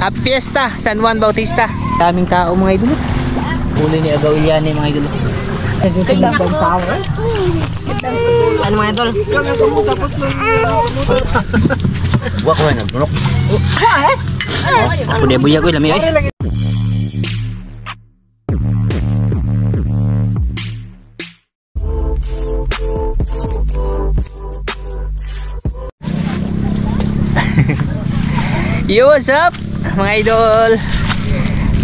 Happy Fiesta, San Juan Bautista. Daming tao mga idol. Huli ni Agaw Iliani mga idol. Ano mga idol? Wak ko na nagpunok. Ako dia buya ko lami ay. Yo, what's up mga idol?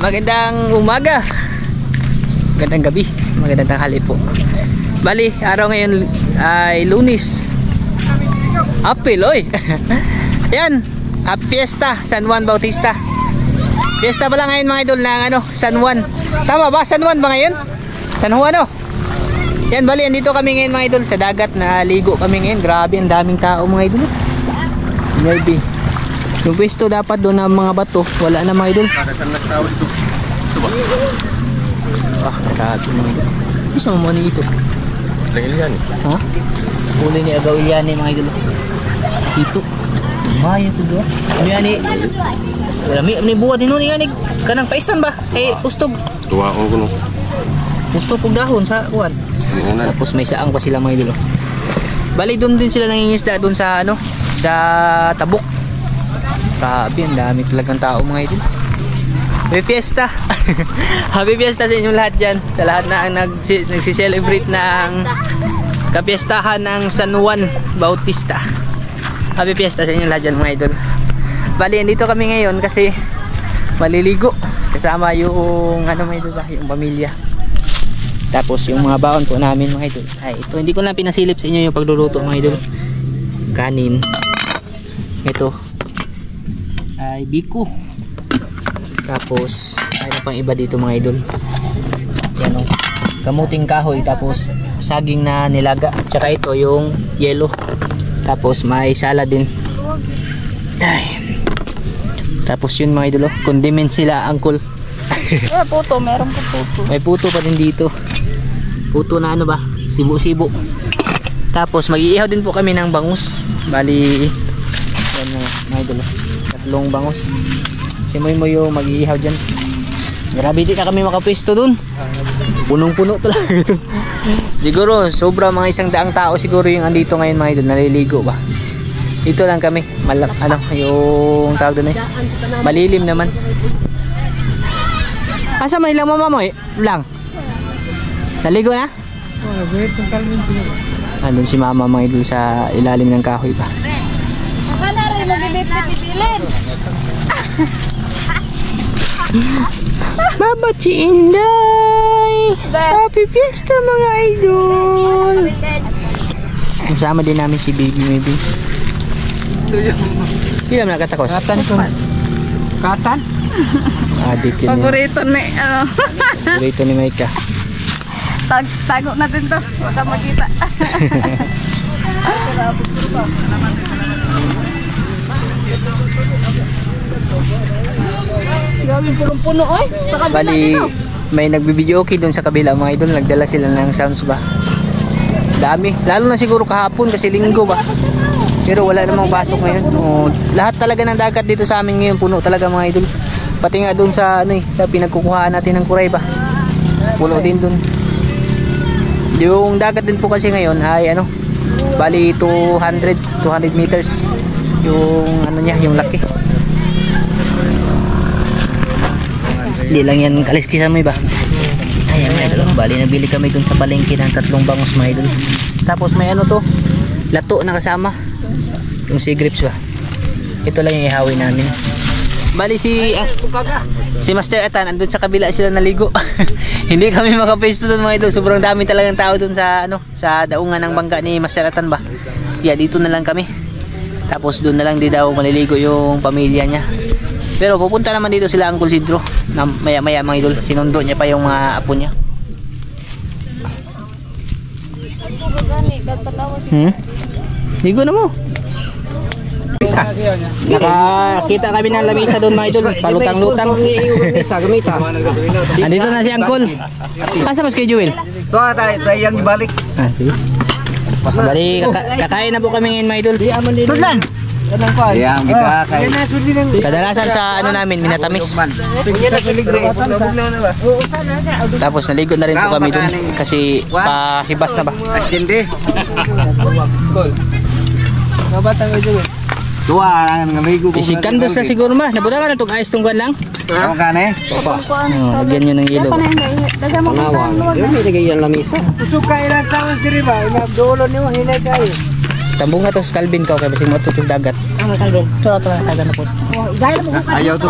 Magandang umaga, magandang gabi, magandang tanghali po. Bali, araw ngayon ay Lunes. Apil, oy. Ayan, Happy Fiesta, San Juan Bautista. Fiesta pala ngayon mga idol ng ano, San Juan. Tama ba? San Juan ba ngayon? San Juan, oh. Yan, bali, andito kami ngayon mga idol sa dagat. Naligo kami ngayon. Grabe, ang daming tao mga idol. Nervy. Yung pwesto dapat doon ng mga bato, wala na mga idol. Ah, grabe mga idol. Isa mo muna ito. Iliani. Ha? Huli ni Agaw Iliani mga idol. Ito. Maya ito doon. Iliani. Wala may buhat din nun. Iliani. Kanang paisan ba? Eh, ustog. Tuwa ko kuno. Ustog kong dahon sa kuwan. Tapos may saang pa sila mga idol. Bali doon din sila nangingisda doon sa ano, sa tabok. Grabe, ang dami talagang tao mga idol. Happy Fiesta. Happy Fiesta sa inyong lahat dyan. Sa lahat na nagsiselebrate ng kapiestahan ng San Juan Bautista. Happy Fiesta sa inyong lahat dyan mga idol. Bali, dito kami ngayon kasi maliligo. Kasama yung ano mga idol ba? Yung pamilya. Tapos yung mga baon po namin mga idol. Ay, ito hindi ko lang pinasilip sa inyo yung pagluluto mga idol. Kanin. Ito ay biko. Tapos mayroon pang iba dito mga idol. Yan o, kamuting kahoy. Tapos saging na nilaga. Tsaka ito yung yelo. Tapos may salad din. Ay. Tapos yun mga idol, condiments sila uncle. Puto, meron pa puto. May puto pa din dito. Puto na ano ba? Sibo-sibo. Tapos mag-iihaw din po kami ng bangus. Bali yan mga idol, tatlong bangus. Si Moy yung mag-iihaw dyan. Grabe, di na kami makapwesto dun. Punong-puno talaga ito. Siguro sobra mga 100 tao siguro yung andito ngayon mga idol, naliligo ba. Ito lang kami, ano, yung tawag doon eh, malilim naman. Asa may lang mama mo eh? Lang. Naligo na? Andun si mama mga idol sa ilalim ng kahoy pa. Baka na rin mag-ibig na titilin. Baba si Inday. Happy Fiesta mga idol. Kasama din namin si baby maybe. Hindi naman nakatakos. Katan ko. Katan? Adik yun. Paborito ni ano. Paborito ni Maika. Tago natin to. Huwag ka makita. Grabe punong-puno oy. Bali, may nagbibideo okay doon sa kabila mga idol. Nagdala sila ng sounds ba. Dami. Lalo na siguro kahapon kasi linggo ba. Pero wala namang pasok ngayon. Lahat talaga ng dagat dito sa amin ngayon puno talaga mga idol. Pati nga doon sa ano eh, sa pinagkukuhaan natin ng kuray ba. Puno din doon. Yung dagat din po kasi ngayon ay ano, bali 200 meters yung ano niya, yung laki. Hindi lang yan kaliskisan mo ba? Ayan mga idol, bali nabili kami dun sa palengke ng 3 bangus mga idol. Tapos may ano to, lato na kasama, yung sea grapes ba. Ito lang yung ihawin namin. Bali si Master Atan andun sa kabila sila naligo. Hindi kami makapesto doon mga idol. Sobrang dami talagang tao doon sa ano, sa daungan ng bangka ni Master Atan ba. Yeah, dito na lang kami. Tapos doon na lang di daw maliligo yung pamilya niya. Pero pupunta naman dito sila Uncle Sidro na maya-maya mga idol. Sinundo niya pa yung mga apo niya. Ligo na mo. Nakakita kami ng lamisa doon mga idol. Palutang-lutang. Andito na si Uncle. Asa mas kay Jewel? Doon tayo yang dibalik. Sige. Bali, kakain na po kami ngayon mga idol. Tudlan! Yang kita kay. Kadalasan sa ano namin, minatamis. Tapos naligo na rin po kami dun kasi pahibas na ba? Asindi. Tuwa ang ngaligo ko. Isikandos na siguro ma. Nabuta ka na itong ayos tunggan lang. Ano ka ne? Lagyan nyo ng ilo. Daga mo kung Tambong nga to sa Calvin ka kaya basing matutong dagat. Ang kalbin. Turo taga na po. Dahil mo Ayaw to.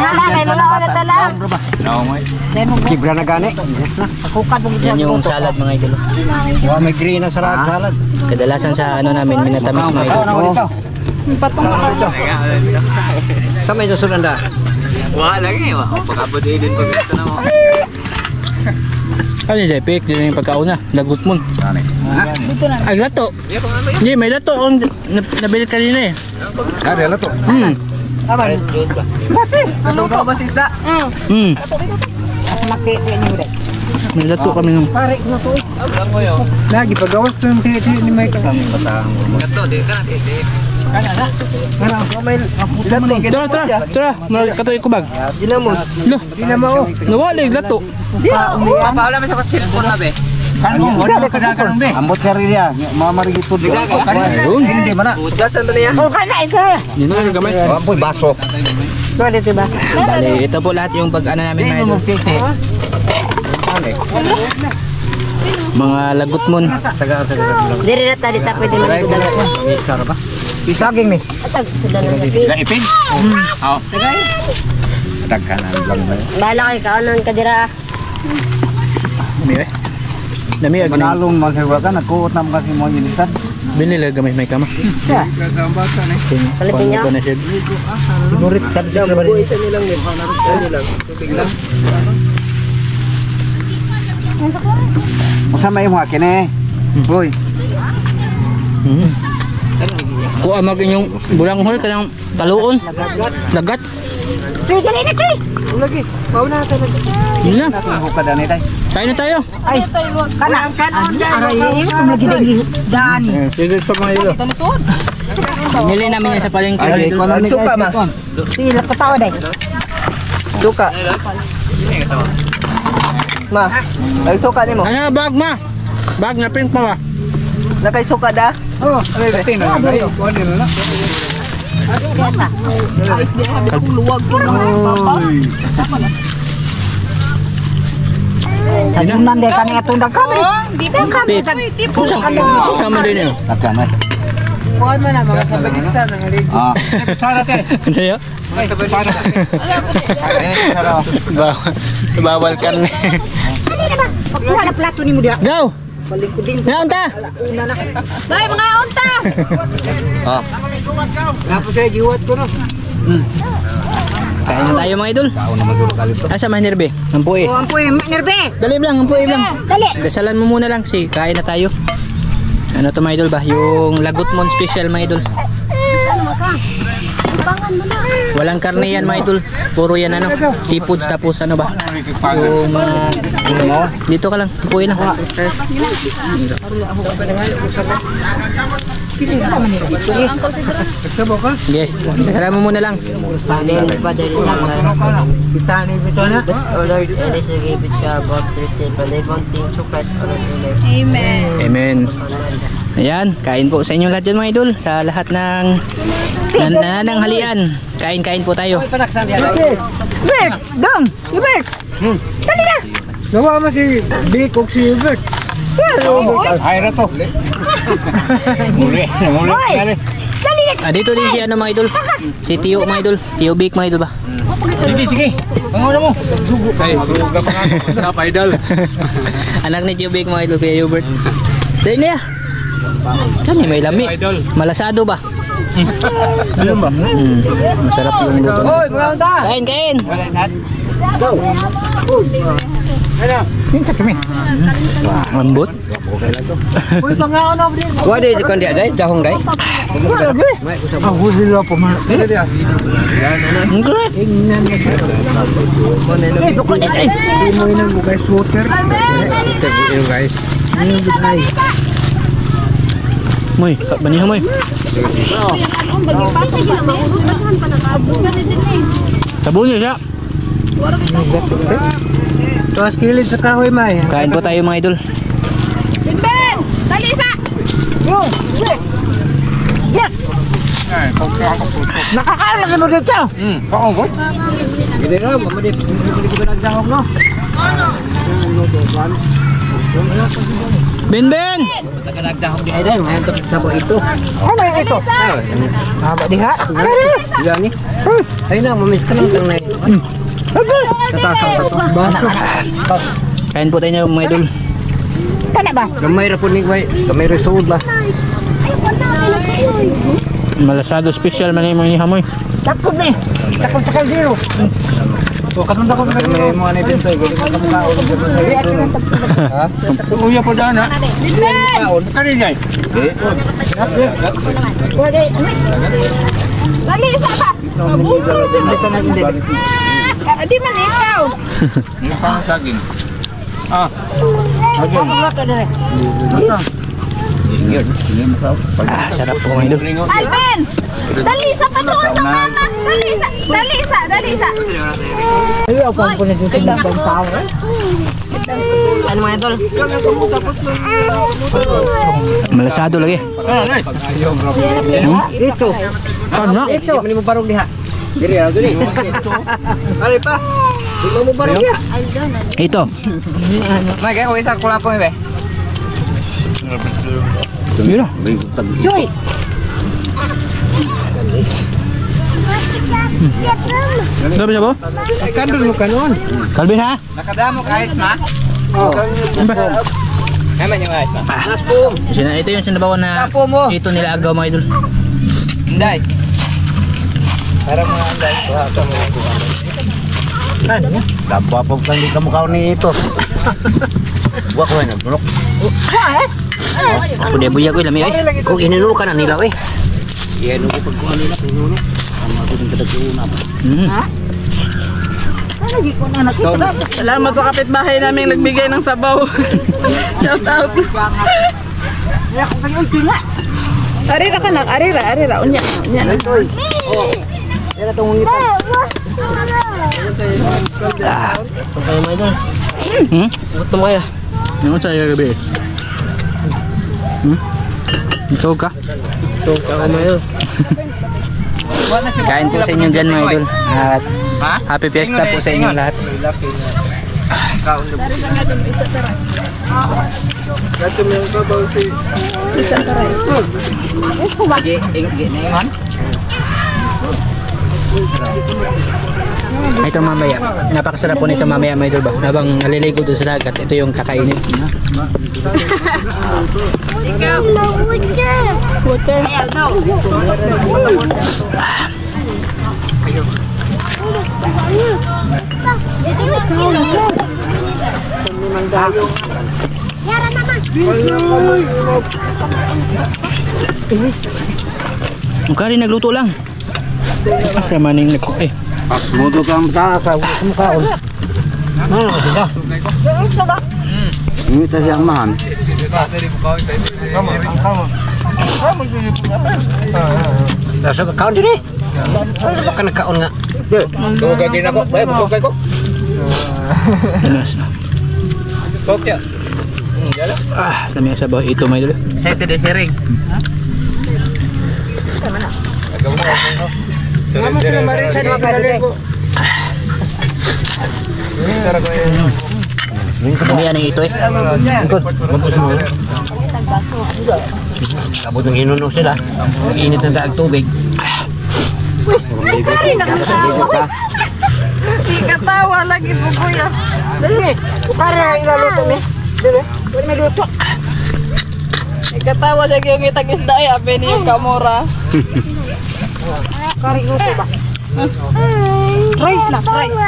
Kibra na gani. Yan yung salad mga idol. Wa may green na salad. Kadalasan sa ano namin, minatamis mga idol. Kamay to sulanda. Ano yung lepik? Dito yung pagkauna. Lagot mo. Ay, lato. Hindi, may lato. Nabili kanina eh. Ada lato. Ano ka ba sisa? Makiti ni Ure. May lato kami nung. Pare mo to. Lagi pagawas to yung titi ni Mike. Gato, di ka na titi. Tara. Katoy ko bag. Dinamos. Lo. Nawali, lato. Paula mo sa cellphone na be. Ambot ka rin niya. Mamarigito. Hindi man na. Gasan to niya. Kanain ka. Yun na gamay. Ampoy baso. Pwede diba? Bali, ito po lahat yung pag ano namin mga idol. Mga lagot mon. Diri na tadi ta pwede man dagat. Isara ba? Isaging ni. Atag sudan ng gabi. Ipin? Oo. Tagkanan lang ba? Bala kay kaunon ka dira. Dami agad. Manalong maghiwa ka, nagkuot na kasi mo yung lisan. Binili gamay may kama. Palitin niya. Nurit sadya ba rin? Isa nilang din. Masama yung hakin eh. Boy. Kuha mag inyong bulanghol kanang taluon. Lagat. Tuy dali na tuy. Lagi. Mauna natin. Yun na. Nakuha dani tayo. Kain na tayo. Ay. Kana. Aray, ito lagi dingi daan. Sige sa mga ilo. Binili namin yan sa palengke. Suka ma. Sila katawa dai. Suka. Ma. Ay suka ni mo. Ano bag ma? Bag na print pa ba? Nakay suka da. Oh, ay tina. Ay, kuan nila na. Sa dunan de kani atong kami. Di ba kami Pusang kama din yun. Agama. kuan man na mga sabagista nang aligo. Ah. Sa'yo? Bawal ka na. Pagkuha na plato ni mo diya. Go! Palikudin ko. Nga unta! Una na. Bay, mga unta! Ah. Tapos ay giwat ko no. Kain na tayo mga idol. Asa mga nirbe? Ampuy. O, ampoy, nerbe. Dali lang, ampuy lang. Dali. Dasalan mo muna lang si kain na tayo. Ano to mga idol ba? Yung lagot mon special mga idol. Ano ka? Ibangan mo na. Walang karne yan mga idol. Puro yan ano, seafoods tapos ano ba? Yung dito ka lang, ampuy lang. Sige, dasalan mo muna lang. Amen. Amen. Ayan, kain po sa inyo lahat dyan mga idol. Sa lahat ng nananghalian. Kain-kain po tayo. Bert, dong, Bert. Dali na. Gawa mo si Big o si Hubert. Ay na to. Muli. Hoy, dali na. Dito din si ano mga idol. Si Tio mga idol. Tio Big mga idol ba? Sige. Pangulo mo. Sugo. Ay, sugo ka pa nga. Sa idol. Anak ni Tio Big mga idol kaya Hubert. Dali niya. Kani may lami. Malasado ba? Ano ba? Masarap yung luto. Hoy, mga unta. Kain, kain. Pinsa kami. Ambot. Uy, mga ano ba din? Wala di kon dia dai, dahong dai. Ako sila pa man. Dili dia. Okay. Ito ko dai. Di mo ina mo guys water. Ito guys. Moy, banihan moy. Sabon niya siya. Tuwas kilid sa kahoy, May. Kain po tayo mga idol. Ben! Talisa! Nakakain mo dito. Oo, hindi na, mamadik ko nagsahog, no? Ben, Ben! Nagsahog di ay ngayon to sa ito. Ano yung ito? Haba diha. Gani. Ay na, mamis ka lang na. Tatasang sa to. Kain po tayo mga idol. Kana ba? Gamay ra pud ni bay. Gamay ra suod ba. Malasado special man yung mga hamoy. Takot ni. Takot sa kaldero. So kanon ko na may mo ani dito, gali ka kaon ha? Uya po dana. Kaon kani jay. Talisa ba? Di man ikaw. Ini pang saging. Ah. Sarap po mga idol. Alvin! Dalisa pa doon sa mama! Dalisa! Ayaw ko po na dito ng tao. Ano mga idol? Malasado lagi. Ito. Ano? Ito. Hindi mo barog diha. Diri ra diri. Ari pa. Hindi mo barog diha. Ito. May kaya ko isa kula po be. Mira. Joy! Sabi siya po? Kandun mo kanon. Kalbin ha? Nakadamo ka ayos na? Oo. Naman yung ayos na. Ito yung sinabawan na Tapo mo. ito nila agaw mga idol. Inday. Para mga anday. Dapo po kang di ka mukha ni ito. Buwa ko na bulok. Ako dia buya ko lami ay. Kung inuno ka na nila eh. Iyan ko pag kuha nila inuno. Ama ko din kadaguna. Salamat sa kapitbahay namin nagbigay ng sabaw. Shout out. Arira ka na, arira. Unya. Era tong ngita. Kayo mga idol. Gutom kayo. Ano sa'yo gabi? Ikaw ka? Ito ka mga idol. Kain po sa inyo dyan mga idol. At happy fiesta po sa inyong lahat. Kaon na po. Gato mo yung kabaw si... Ito mamaya. Napakasarap po nito mamaya mga idol ba? Habang naliligo doon sa dagat, ito yung kakainin. Ikaw. Water. Ayaw, no. Ang kari nagluto lang. Kasi maning nagcook eh. Mudo ka ang taas sa kaon. Ano sila? Ini tadi yang mahan. Dasar kaon diri. Ano ka nagkaon nga? Tuwa ka din ako. Bay, bukay ko. Kok ya. Dami ang sabaw. Ito mga idol. Saya tidak sering. Dami yan ang ito eh. Kabut ng inuno sila. Init ng daag tubig. Katawa lagi po kuya. Dali. Para ilaluto ni. Dali. Pwede may luto. Katawa siya yung itag isda ay abe ni Kamora. Kari luto ba? Rice na, rice.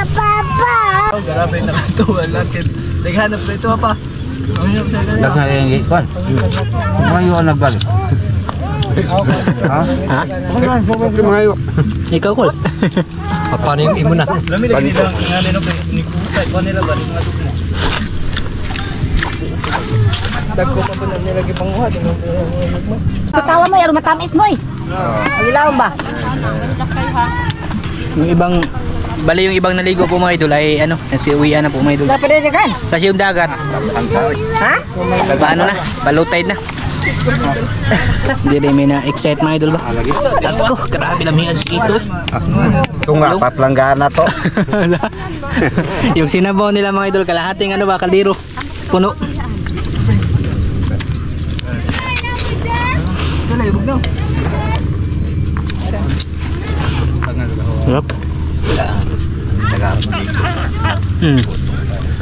Grabe na ito. Lakit. Naghanap na ito pa. Dak na yung ikon. Ngayon nagbalik. Ha? Ngayon. Ikaw kol. Paano yung imo na? Lami lagi nila nga nila ni kusay ko nila ba mga Dagko pa ba na nilagay pang uha? Pagkala mo, yaro matamis mo eh. Ang ilawang ba? Yung ibang, bali yung ibang naligo po mga idol ay ano, nasiuwian na po mga idol. Dapat din kan? Kasi yung dagat, Ha? paano na, low tide na. Hindi rin may na-excite mga idol ba? Ako, grabe lamihan sa ito. Ito nga, paplanggaan na to. Yung sinabaw nila mga idol, kalahating ano ba, kaldero, puno. Sarap.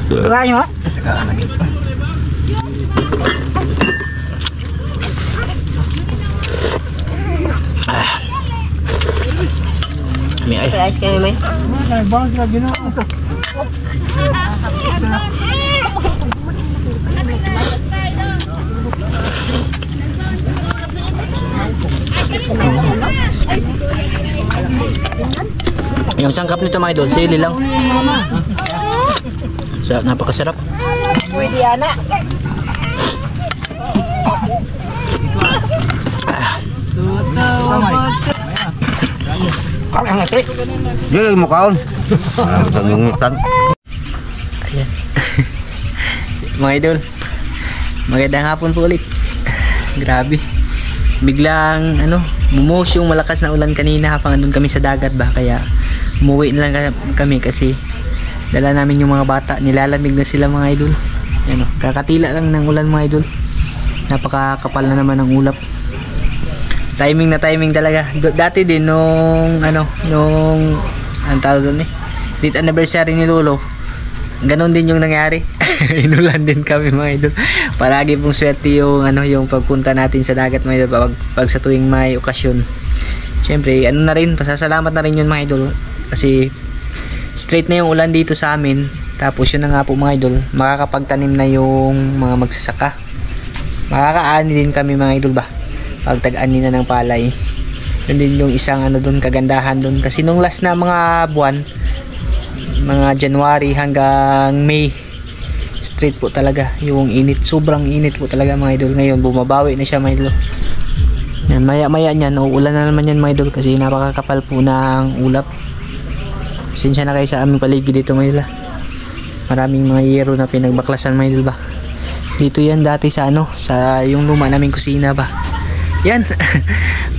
Diba nyo? May ay. Kaya kami may. Yung sangkap nito mga idol, sili lang. Napakasarap. Pwede anak. Jadi mo kaon. Tangungitan. Mga idol, magandang hapon po ulit. Grabe, biglang ano, bumuhos yung malakas na ulan kanina habang andun kami sa dagat ba, kaya umuwi na lang kami kasi dala namin yung mga bata, nilalamig na sila mga idol. Ano, kakatila lang ng ulan mga idol, napakakapal na naman ng ulap. Timing na timing talaga. Dati din nung ano, nung ang tawag doon eh, 5th anniversary ni Lolo, ganon din yung nangyari. Inulan din kami mga idol. Palagi pong swerte yung ano, yung pagpunta natin sa dagat mga idol pag sa tuwing may okasyon. Siyempre ano na rin, pasasalamat na rin yun mga idol kasi straight na yung ulan dito sa amin. Tapos yun na nga po mga idol, makakapagtanim na yung mga magsasaka, makakaani din kami mga idol ba pag tag-ani na ng palay. Yun din yung isang ano doon, kagandahan doon kasi nung last na mga buwan, mga January hanggang May, straight po talaga yung init, sobrang init po talaga mga idol. Ngayon bumabawi na siya mga idol. Yan, maya maya niyan uulan na naman yan mga idol kasi napakakapal po ng ulap. Sinsya na kayo sa aming paligid dito mga idol. Maraming mga yero na pinagbaklasan mga idol ba. Dito yan dati sa ano, sa yung luma naming kusina ba. Yan.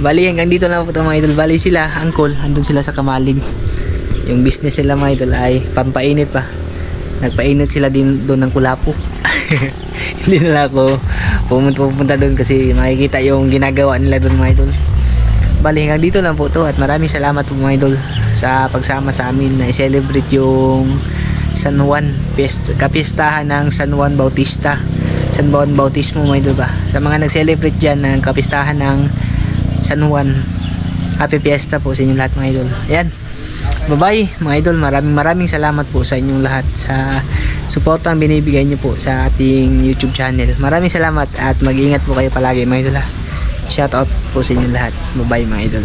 Bali hanggang dito lang po ito mga idol. Bali sila, angkol, andun sila sa Kamalig. Yung business nila mga idol ay pampainit pa. Nagpainit sila din doon ng kulapo. Hindi na ako pumunta doon kasi makikita yung ginagawa nila doon mga idol. Bali hanggang dito lang po to at maraming salamat po mga idol sa pagsama sa amin na i-celebrate yung San Juan, kapistahan ng San Juan Bautista, San Juan Bautismo mga idol ba. Sa mga nag-celebrate dyan ng kapistahan ng San Juan, happy fiesta po sa inyong lahat mga idol. Ayan, bye bye mga idol, maraming salamat po sa inyong lahat sa suporta ang binibigay nyo po sa ating YouTube channel. Maraming salamat at mag-ingat po kayo palagi mga idol ha. Shout out po sa inyong lahat. Bye bye mga idol.